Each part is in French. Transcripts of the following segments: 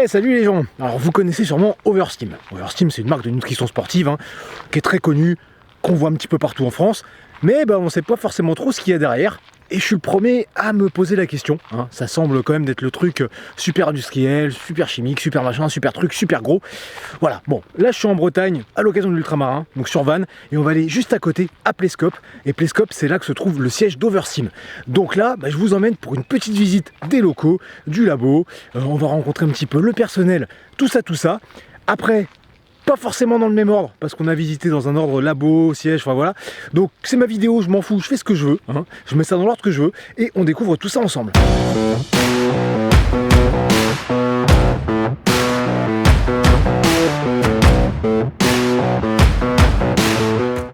Ouais, salut les gens. Alors vous connaissez sûrement Oversteam. Oversteam, c'est une marque de nutrition sportive qui est très connue, qu'on voit un petit peu partout en France, mais on ne sait pas forcément trop ce qu'il y a derrière. Et je suis le premier à me poser la question. Ça semble quand même d'être le truc super industriel, super chimique, super machin, super truc, super gros. Voilà, bon, là je suis en Bretagne à l'occasion de l'ultramarin, donc sur Vannes, et on va aller juste à côté à Plescope. Et Plescope, c'est là que se trouve le siège d'Oversteam. Donc là, je vous emmène pour une petite visite des locaux, du labo. On va rencontrer un petit peu le personnel, tout ça. Après, pas forcément dans le même ordre, parce qu'on a visité dans un ordre labo, siège, enfin voilà. Donc c'est ma vidéo, je m'en fous, je fais ce que je veux, je mets ça dans l'ordre que je veux, et on découvre tout ça ensemble.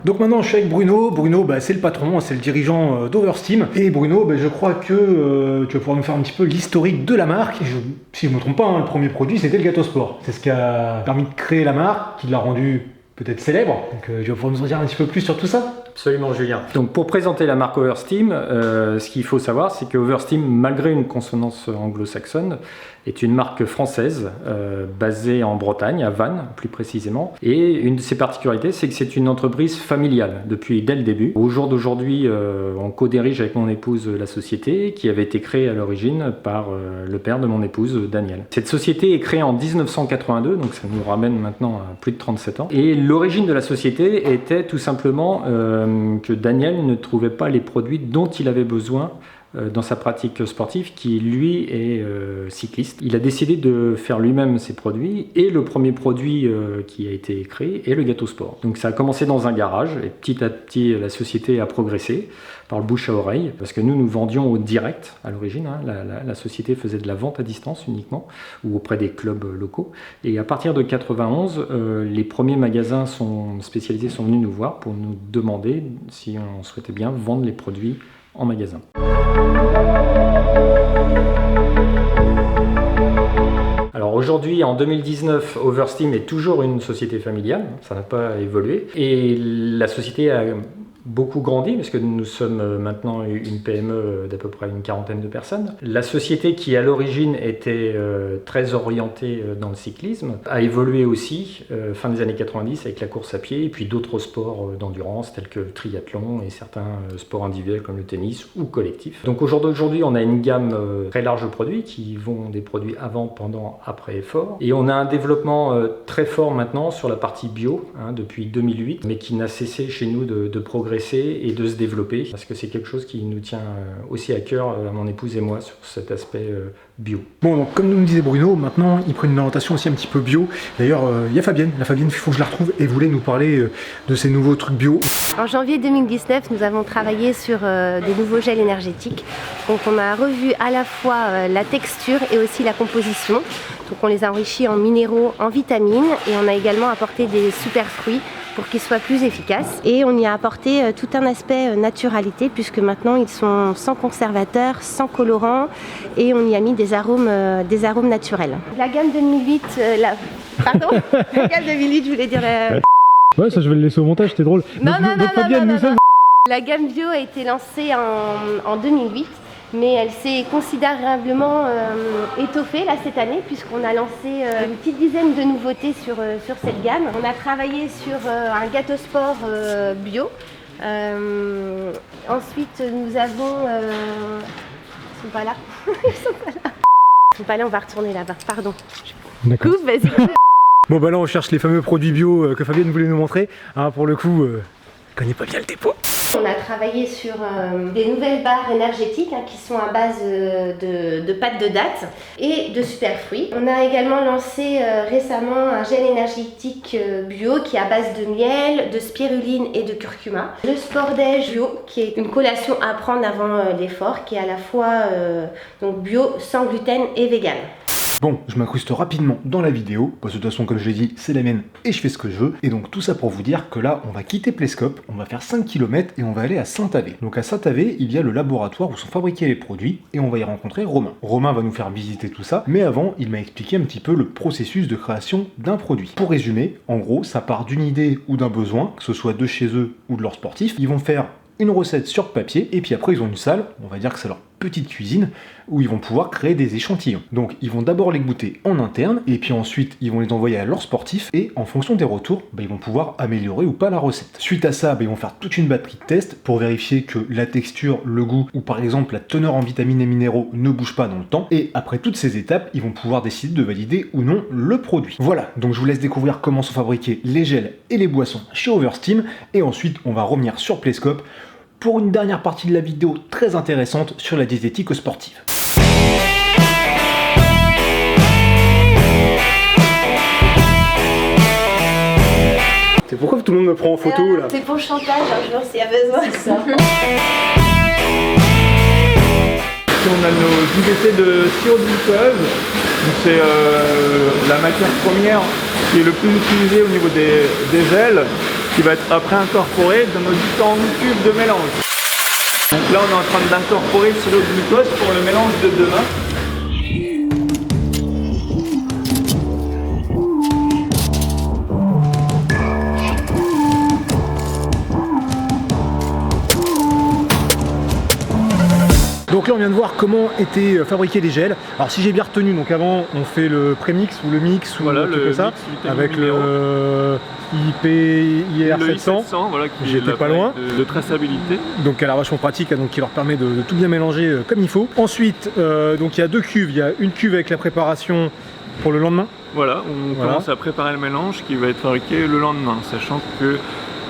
Donc maintenant je suis avec Bruno. Bruno c'est le patron, c'est le dirigeant d'Oversteam. Et Bruno, je crois que tu vas pouvoir nous faire un petit peu l'historique de la marque. Si je ne me trompe pas, le premier produit c'était le gâteau sport. C'est ce qui a permis de créer la marque, qui l'a rendu peut-être célèbre. Donc tu vas pouvoir nous en dire un petit peu plus sur tout ça. Absolument Julien. Donc pour présenter la marque Oversteam, ce qu'il faut savoir c'est que Oversteam, malgré une consonance anglo-saxonne, est une marque française basée en Bretagne, à Vannes plus précisément. Et une de ses particularités, c'est que c'est une entreprise familiale dès le début. Au jour d'aujourd'hui, on co-dirige avec mon épouse la société qui avait été créée à l'origine par le père de mon épouse, Daniel. Cette société est créée en 1982, donc ça nous ramène maintenant à plus de 37 ans. Et l'origine de la société était tout simplement que Daniel ne trouvait pas les produits dont il avait besoin dans sa pratique sportive, qui lui est cycliste. Il a décidé de faire lui-même ses produits, et le premier produit qui a été créé est le gâteau sport. Donc ça a commencé dans un garage, et petit à petit la société a progressé par le bouche à oreille, parce que nous vendions au direct à l'origine, la société faisait de la vente à distance uniquement, ou auprès des clubs locaux, et à partir de 91, les premiers magasins spécialisés sont venus nous voir pour nous demander si on souhaitait bien vendre les produits en magasin. Alors aujourd'hui, en 2019, Oversteam est toujours une société familiale, ça n'a pas évolué, et la société a beaucoup grandi, parce que nous sommes maintenant une PME d'à peu près une quarantaine de personnes. La société qui à l'origine était très orientée dans le cyclisme a évolué aussi fin des années 90 avec la course à pied et puis d'autres sports d'endurance tels que le triathlon et certains sports individuels comme le tennis ou collectif. Donc aujourd'hui on a une gamme très large de produits qui vont des produits avant, pendant, après effort, et on a un développement très fort maintenant sur la partie bio depuis 2008, mais qui n'a cessé chez nous de progresser et de se développer, parce que c'est quelque chose qui nous tient aussi à cœur, à mon épouse et moi, sur cet aspect bio. Bon, donc comme nous disait Bruno, maintenant ils prennent une orientation aussi un petit peu bio. D'ailleurs, il y a Fabienne, il faut que je la retrouve, et voulait nous parler de ces nouveaux trucs bio. En janvier 2019, nous avons travaillé sur des nouveaux gels énergétiques. Donc on a revu à la fois la texture et aussi la composition. Donc on les a enrichis en minéraux, en vitamines, et on a également apporté des super fruits pour qu'ils soient plus efficaces. Et on y a apporté tout un aspect naturalité, puisque maintenant ils sont sans conservateur, sans colorant, et on y a mis des arômes naturels. La gamme 2008, la gamme 2008, je voulais dire... Ouais, ça je vais le laisser au montage, c'était drôle. Non. La gamme bio a été lancée en 2008. Mais elle s'est considérablement étoffée là cette année, puisqu'on a lancé une petite dizaine de nouveautés sur cette gamme. On a travaillé sur un gâteau sport bio. Ensuite nous avons... Ils sont pas là. Ils sont pas là, on va retourner là-bas, pardon. D'accord. Coupe, vas-y. Bon là on cherche les fameux produits bio que Fabienne voulait nous montrer. Pour le coup, je connais pas bien le dépôt. On a travaillé sur des nouvelles barres énergétiques qui sont à base de pâte de dattes et de super fruits. On a également lancé récemment un gel énergétique bio qui est à base de miel, de spiruline et de curcuma. Le Sport Déj bio qui est une collation à prendre avant l'effort, qui est à la fois donc bio, sans gluten et vegan. Bon, je m'incruste rapidement dans la vidéo, parce que de toute façon, comme je l'ai dit, c'est la mienne et je fais ce que je veux. Et donc tout ça pour vous dire que là, on va quitter Plescope, on va faire 5 km et on va aller à Saint-Avé. Donc à Saint-Avé, il y a le laboratoire où sont fabriqués les produits et on va y rencontrer Romain. Romain va nous faire visiter tout ça, mais avant, il m'a expliqué un petit peu le processus de création d'un produit. Pour résumer, en gros, ça part d'une idée ou d'un besoin, que ce soit de chez eux ou de leurs sportifs. Ils vont faire une recette sur papier, et puis après ils ont une salle, on va dire que c'est leur petite cuisine où ils vont pouvoir créer des échantillons. Donc ils vont d'abord les goûter en interne et puis ensuite ils vont les envoyer à leurs sportifs et en fonction des retours, ils vont pouvoir améliorer ou pas la recette. Suite à ça, ils vont faire toute une batterie de tests pour vérifier que la texture, le goût ou par exemple la teneur en vitamines et minéraux ne bouge pas dans le temps. Et après toutes ces étapes, ils vont pouvoir décider de valider ou non le produit. Voilà, donc je vous laisse découvrir comment sont fabriqués les gels et les boissons chez Oversteam et ensuite on va revenir sur Playscope pour une dernière partie de la vidéo très intéressante sur la diététique sportive. C'est pourquoi tout le monde me prend en photo là? C'est pour le chantage, un jour s'il y a besoin. C'est ça. Ici on a nos UVC de sirop de glucose. C'est la matière première qui est le plus utilisée au niveau des gels, qui va être après incorporée dans nos différents tubes de mélange. Donc là on est en train d'incorporer le sirop de glucose pour le mélange de demain. Donc là on vient de voir comment étaient fabriqués les gels. Alors si j'ai bien retenu, donc avant on fait le prémix ou le mix ou Voilà, un truc comme ça, avec le IR700, voilà, qui j'étais pas loin. De traçabilité. Donc qui a l'air vachement pratique, donc qui leur permet de tout bien mélanger comme il faut. Ensuite, donc il y a deux cuves, il y a une cuve avec la préparation pour le lendemain. Voilà, on commence à préparer le mélange qui va être fabriqué le lendemain, sachant que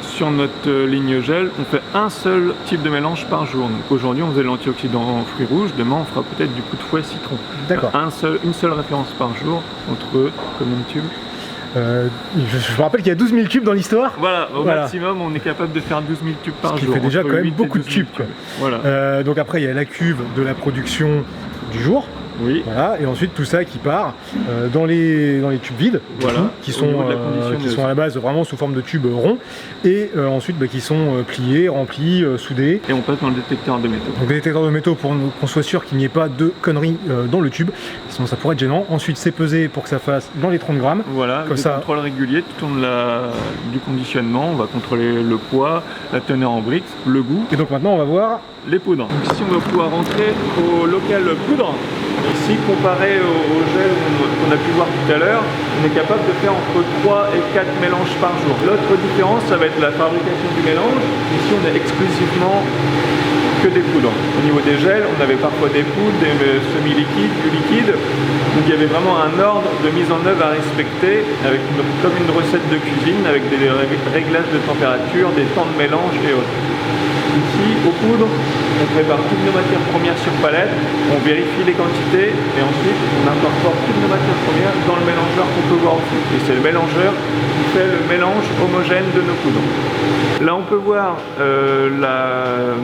sur notre ligne gel, on fait un seul type de mélange par jour. Donc aujourd'hui, on faisait l'antioxydant en fruits rouges, demain on fera peut-être du coup de fouet citron. D'accord. Une seule référence par jour entre combien de tubes? Je me rappelle qu'il y a 12 000 tubes dans l'histoire. Voilà, au maximum, on est capable de faire 12 000 tubes par jour. Ce qui fait déjà quand même beaucoup de tubes. Voilà. Donc après, il y a la cuve de la production du jour. Oui. Voilà, et ensuite tout ça qui part dans les tubes vides, voilà, qui sont à la base vraiment sous forme de tubes ronds, et ensuite qui sont pliés, remplis, soudés. Et on passe dans le détecteur de métaux. Donc le détecteur de métaux pour qu'on soit sûr qu'il n'y ait pas de conneries dans le tube, sinon ça pourrait être gênant. Ensuite c'est pesé pour que ça fasse dans les 30 grammes. Voilà, comme ça. Contrôle régulier tout au long du conditionnement, on va contrôler le poids, la teneur en brix, le goût. Et donc maintenant on va voir les poudres. Donc ici on va pouvoir rentrer au local poudre. Ici, comparé au gel qu'on a pu voir tout à l'heure, on est capable de faire entre 3 et 4 mélanges par jour. L'autre différence, ça va être la fabrication du mélange. Ici, on a exclusivement que des poudres. Au niveau des gels, on avait parfois des poudres, des semi-liquides, du liquide. Donc il y avait vraiment un ordre de mise en œuvre à respecter, comme une recette de cuisine, avec des réglages de température, des temps de mélange et autres. Ici, aux poudres, on prépare toutes nos matières premières sur palette, on vérifie les quantités et ensuite on incorpore toutes nos matières premières dans le mélangeur qu'on peut voir au fond. Et c'est le mélangeur qui fait le mélange homogène de nos poudres. Là on peut voir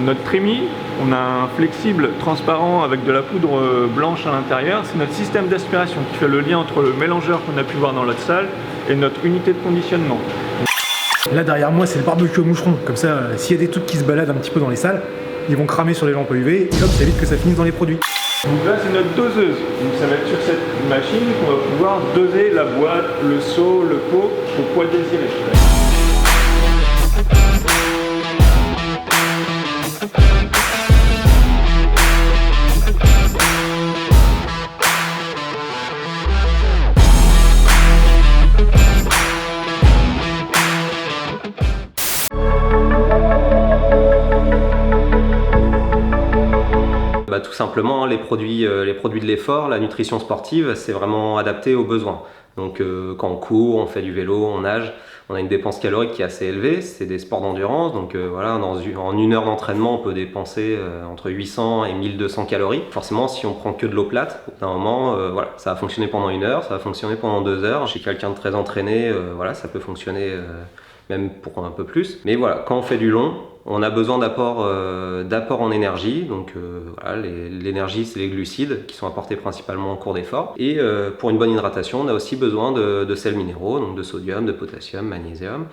notre trémie. On a un flexible transparent avec de la poudre blanche à l'intérieur. C'est notre système d'aspiration qui fait le lien entre le mélangeur qu'on a pu voir dans l'autre salle et notre unité de conditionnement. Là derrière moi c'est le barbecue au moucheron, comme ça s'il y a des trucs qui se baladent un petit peu dans les salles, ils vont cramer sur les lampes UV et hop ça évite que ça finisse dans les produits. Donc là c'est notre doseuse, donc ça va être sur cette machine qu'on va pouvoir doser la boîte, le seau, le pot au poids désiré. Tout simplement, les produits de l'effort, la nutrition sportive, c'est vraiment adapté aux besoins. Donc quand on court, on fait du vélo, on nage, on a une dépense calorique qui est assez élevée, c'est des sports d'endurance, donc voilà, en une heure d'entraînement, on peut dépenser entre 800 et 1200 calories. Forcément, si on prend que de l'eau plate, au bout d'un moment, voilà, ça va fonctionner pendant 1 heure, ça va fonctionner pendant 2 heures. Chez quelqu'un de très entraîné, voilà, ça peut fonctionner même pour un peu plus. Mais voilà, quand on fait du long, on a besoin d'apport en énergie, donc voilà, l'énergie c'est les glucides qui sont apportés principalement en cours d'effort. Et pour une bonne hydratation, on a aussi besoin de sels minéraux, donc de sodium, de potassium, magnésium.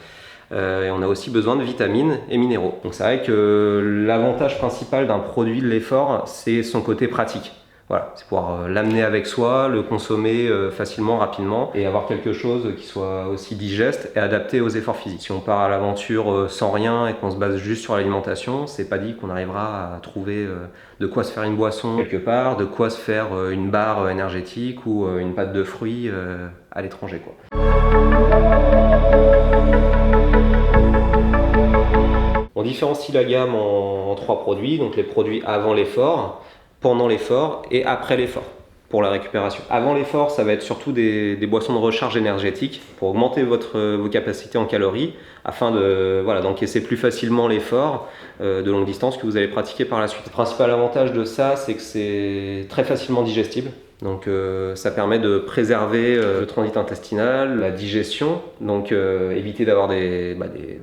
Et on a aussi besoin de vitamines et minéraux. Donc c'est vrai que l'avantage principal d'un produit de l'effort, c'est son côté pratique. Voilà, c'est pouvoir l'amener avec soi, le consommer facilement, rapidement et avoir quelque chose qui soit aussi digeste et adapté aux efforts physiques. Si on part à l'aventure sans rien et qu'on se base juste sur l'alimentation, c'est pas dit qu'on arrivera à trouver de quoi se faire une boisson quelque part, de quoi se faire une barre énergétique ou une pâte de fruits à l'étranger, quoi. On différencie la gamme en 3 produits, donc les produits avant l'effort, pendant l'effort et après l'effort pour la récupération. Avant l'effort, ça va être surtout des boissons de recharge énergétique pour augmenter vos capacités en calories afin d'encaisser plus facilement l'effort de longue distance que vous allez pratiquer par la suite. Le principal avantage de ça, c'est que c'est très facilement digestible. Donc ça permet de préserver le transit intestinal, la digestion, donc éviter d'avoir des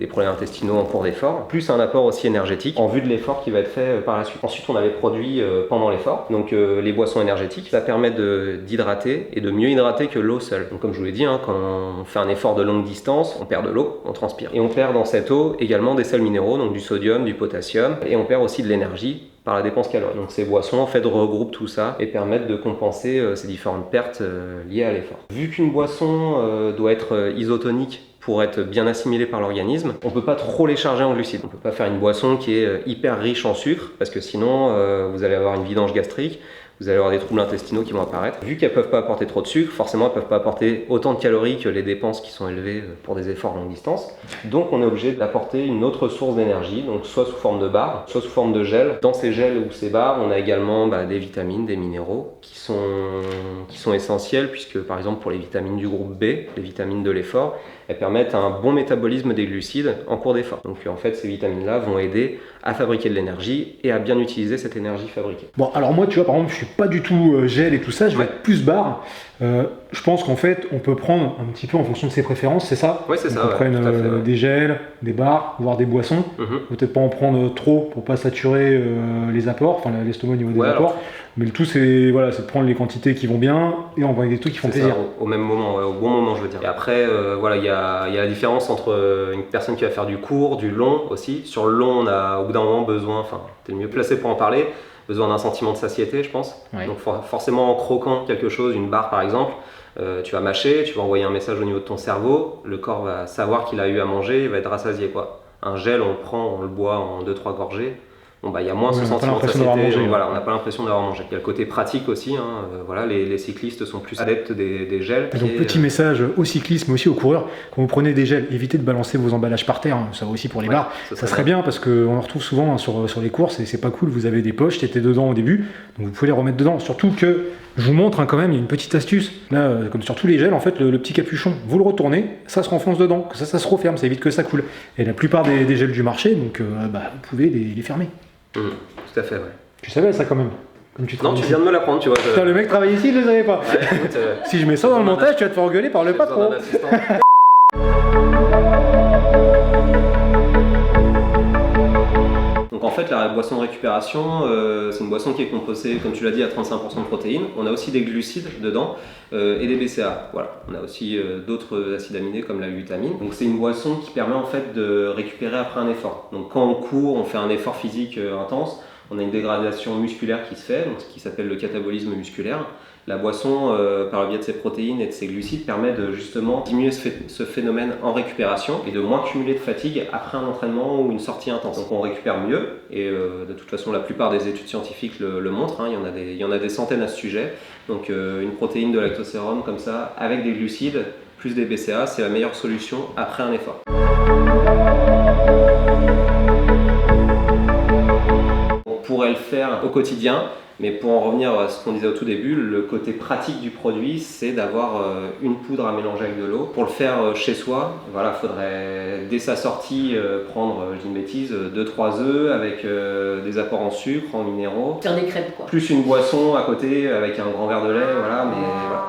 problèmes intestinaux en cours d'effort, plus un apport aussi énergétique en vue de l'effort qui va être fait par la suite. Ensuite on a les produits pendant l'effort, donc les boissons énergétiques, ça permet d'hydrater et de mieux hydrater que l'eau seule. Donc comme je vous l'ai dit, quand on fait un effort de longue distance, on perd de l'eau, on transpire. Et on perd dans cette eau également des sels minéraux, donc du sodium, du potassium, et on perd aussi de l'énergie par la dépense calorique. Donc ces boissons en fait regroupent tout ça et permettent de compenser ces différentes pertes liées à l'effort. Vu qu'une boisson doit être isotonique pour être bien assimilée par l'organisme, on ne peut pas trop les charger en glucides. On ne peut pas faire une boisson qui est hyper riche en sucre parce que sinon vous allez avoir une vidange gastrique, vous allez avoir des troubles intestinaux qui vont apparaître. Vu qu'elles ne peuvent pas apporter trop de sucre, forcément elles ne peuvent pas apporter autant de calories que les dépenses qui sont élevées pour des efforts longue distance. Donc on est obligé d'apporter une autre source d'énergie, donc soit sous forme de barres, soit sous forme de gel. Dans ces gels ou ces barres, on a également des vitamines, des minéraux qui sont essentiels puisque par exemple pour les vitamines du groupe B, les vitamines de l'effort, elles permettent un bon métabolisme des glucides en cours d'effort. Donc en fait ces vitamines-là vont aider à fabriquer de l'énergie et à bien utiliser cette énergie fabriquée. Bon, alors moi, tu vois, par exemple, je suis pas du tout gel et tout ça, je vais être plus barre. Je pense qu'en fait, on peut prendre un petit peu en fonction de ses préférences, c'est ça? Oui, c'est ça. On peut prendre des gels, des barres, voire des boissons. Peut-être pas en prendre trop pour pas saturer les apports, enfin l'estomac au niveau des apports. Mais le tout, c'est de prendre les quantités qui vont bien et envoyer des trucs qui font plaisir. Ça, au même moment, au bon moment, je veux dire. Et après, il y a la différence entre une personne qui va faire du court, du long aussi. Sur le long, on a au bout d'un moment besoin, t'es le mieux placé pour en parler, besoin d'un sentiment de satiété, je pense. Ouais. Donc forcément en croquant quelque chose, une barre par exemple, tu vas mâcher, tu vas envoyer un message au niveau de ton cerveau, le corps va savoir qu'il a eu à manger, il va être rassasié, quoi. Un gel, on le prend, on le boit en 2-3 gorgées. Il y a moins ce sentiment de satiété, on n'a pas l'impression d'avoir mangé. Il y a le côté pratique aussi, les cyclistes sont plus adeptes des gels. Et donc petit message aux cyclistes mais aussi aux coureurs, quand vous prenez des gels, évitez de balancer vos emballages par terre, ça va aussi pour les barres, ça serait bien parce qu'on en retrouve souvent sur les courses et c'est pas cool, vous avez des poches qui étaient dedans au début, donc vous pouvez les remettre dedans, surtout que je vous montre quand même, il y a une petite astuce, là comme sur tous les gels en fait, le petit capuchon, vous le retournez, ça se renfonce dedans, ça se referme, ça évite que ça coule. Et la plupart des gels du marché, donc vous pouvez les fermer. Tout à fait, ouais. Tu savais ça quand même comme tu Non, tu viens de me l'apprendre, tu vois. Putain, le mec travaille ici, il le savait pas. Ouais, écoute, si je mets ça dans le montage, tu vas te faire engueuler par le patron. Donc en fait, la boisson de récupération, c'est une boisson qui est composée, comme tu l'as dit, à 35% de protéines. On a aussi des glucides dedans et des BCAA. Voilà. On a aussi d'autres acides aminés comme la glutamine. Donc c'est une boisson qui permet en fait de récupérer après un effort. Donc quand on court, on fait un effort physique intense, on a une dégradation musculaire qui se fait, donc, ce qui s'appelle le catabolisme musculaire. La boisson, par le biais de ses protéines et de ses glucides, permet de justement diminuer ce phénomène en récupération et de moins cumuler de fatigue après un entraînement ou une sortie intense. Donc on récupère mieux et de toute façon la plupart des études scientifiques le montrent, il y en a des centaines à ce sujet. Donc une protéine de lactosérum comme ça, avec des glucides, plus des BCA, c'est la meilleure solution après un effort. On pourrait le faire au quotidien. Mais pour en revenir à ce qu'on disait au tout début, le côté pratique du produit, c'est d'avoir une poudre à mélanger avec de l'eau. Pour le faire chez soi, il faudrait dès sa sortie prendre, je dis une bêtise, 2-3 œufs avec des apports en sucre, en minéraux. Faire des crêpes quoi. Plus une boisson à côté avec un grand verre de lait,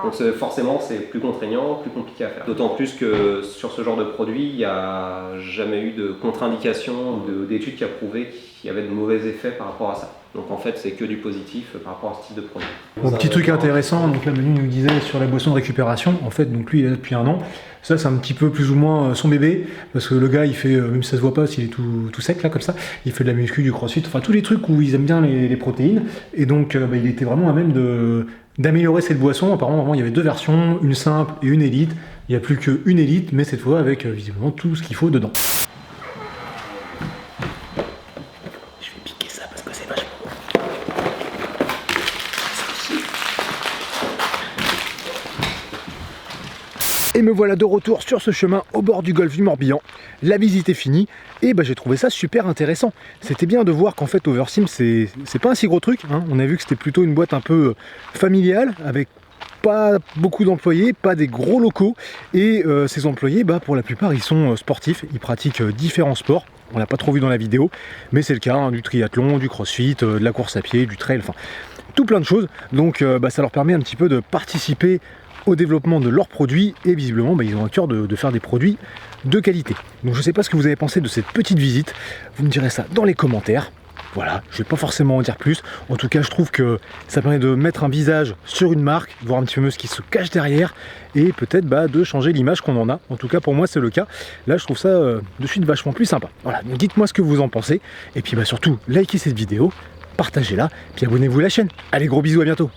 Donc forcément c'est plus contraignant, plus compliqué à faire. D'autant plus que sur ce genre de produit, il n'y a jamais eu de contre-indication ou d'études qui a prouvé qu'il y avait de mauvais effets par rapport à ça. Donc en fait, c'est que du positif par rapport à ce type de produit. Bon, petit truc intéressant, donc là Manu nous disait sur la boisson de récupération, en fait donc lui il est là depuis 1 an, ça c'est un petit peu plus ou moins son bébé, parce que le gars il fait, même si ça se voit pas s'il est tout sec là comme ça, il fait de la muscu, du crossfit, enfin tous les trucs où ils aiment bien les protéines, et donc il était vraiment à même d'améliorer cette boisson. Apparemment il y avait 2 versions, une simple et une élite, il n'y a plus qu'une élite, mais cette fois avec visiblement tout ce qu'il faut dedans. Et me voilà de retour sur ce chemin au bord du golfe du Morbihan. La visite est finie et j'ai trouvé ça super intéressant. C'était bien de voir qu'en fait Oversteam c'est pas un si gros truc, hein. On a vu que c'était plutôt une boîte un peu familiale avec pas beaucoup d'employés, pas des gros locaux, et ces employés pour la plupart ils sont sportifs, ils pratiquent différents sports. On l'a pas trop vu dans la vidéo, mais c'est le cas, hein, du triathlon, du crossfit, de la course à pied, du trail, enfin tout plein de choses. Donc ça leur permet un petit peu de participer au développement de leurs produits, et visiblement ils ont à cœur de faire des produits de qualité. Donc je ne sais pas ce que vous avez pensé de cette petite visite, vous me direz ça dans les commentaires. Voilà, je ne vais pas forcément en dire plus. En tout cas, je trouve que ça permet de mettre un visage sur une marque, voir un petit peu ce qui se cache derrière, et peut-être de changer l'image qu'on en a. En tout cas, pour moi, c'est le cas. Là, je trouve ça de suite vachement plus sympa. Voilà, donc dites-moi ce que vous en pensez, et puis surtout, likez cette vidéo, partagez-la, puis abonnez-vous à la chaîne. Allez, gros bisous, à bientôt.